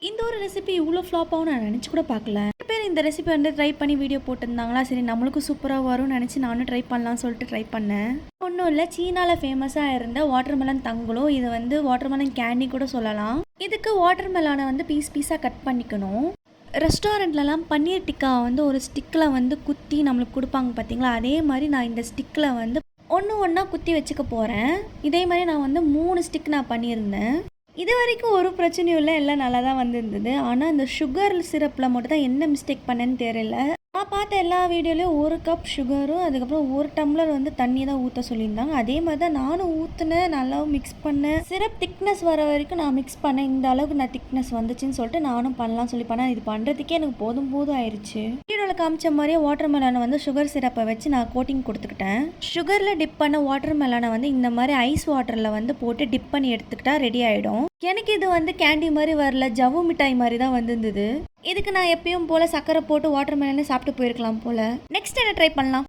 இந்த ஒரு ரெசிபி இவ்வளோ ஃப்ளாப் ஆகும் நான் நினச்சி கூட பார்க்கல. நிறைய பேர் இந்த ரெசிபி வந்து ட்ரை பண்ணி வீடியோ போட்டிருந்தாங்களா, சரி நம்மளுக்கும் சூப்பராக வரும்னு நினச்சி நானும் ட்ரை பண்ணலாம்னு சொல்லிட்டு ட்ரை பண்ணேன். ஒன்றும் இல்லை, சீனாவில் ஃபேமஸாக இருந்த வாட்டர்மெலன் தங்கலோ, இது வந்து வாட்டர்மெலன் கேண்டி கூட சொல்லலாம். இதுக்கு வாட்டர்மெலனை வந்து பீஸ் பீஸாக கட் பண்ணிக்கணும். ரெஸ்டாரண்ட்லலாம் பன்னீர் டிக்கா வந்து ஒரு ஸ்டிக்கில் வந்து குத்தி நம்மளுக்கு கொடுப்பாங்க பார்த்தீங்களா, அதே மாதிரி நான் இந்த ஸ்டிக்கில் வந்து ஒன்று ஒன்றா குத்தி வச்சுக்க போகிறேன். இதே மாதிரி நான் வந்து 3 ஸ்டிக் நான் பண்ணியிருந்தேன். இது வரைக்கும் ஒரு பிரச்சனையும் இல்லை, எல்லாம் நல்லா தான் வந்துருந்தது. ஆனால் இந்த சுகர் சிரப்பில் மட்டும் தான் என்ன மிஸ்டேக் பண்ணேன்னு தெரியல. நான் பார்த்த எல்லா வீடியோலையும் 1 கப் சுகரும் அதுக்கப்புறம் 1 டம்ளர் வந்து தண்ணி தான் ஊற்ற சொல்லியிருந்தாங்க. அதே மாதிரி தான் நானும் ஊற்றுனேன், நல்லா மிக்ஸ் பண்ணேன். சிரப் திக்னஸ் வர வரைக்கும் நான் மிக்ஸ் பண்ணேன். இந்த அளவுக்கு நான் திக்னஸ் வந்துச்சுன்னு சொல்லிட்டு நானும் பண்ணலாம்னு சொல்லி பண்ணேன். இது பண்ணுறதுக்கே எனக்கு போதும் ஆயிடுச்சு. வீடியோவில் காமிச்ச மாதிரியே வாட்டர் மெலனை வந்து சுகர் சிரப்பை வச்சு நான் கோட்டிங் கொடுத்துக்கிட்டேன். சுகரில் டிப் பண்ண வாட்டர் மெலனை வந்து இந்த மாதிரி ஐஸ் வாட்டரில் வந்து போட்டு டிப் பண்ணி எடுத்துக்கிட்டா ரெடி ஆகிடும். எனக்கு இது வந்து கேண்டி மாதிரி வரல, ஜவ்வு மிட்டாய் மாதிரி தான் வந்துருந்தது. இதுக்கு நான் எப்பயும் போல் சக்கரை போட்டு வாட்டர் மெலனே சாப்பிட்டு போயிருக்கலாம் போல். நெக்ஸ்ட் என்ன ட்ரை பண்ணலாம்?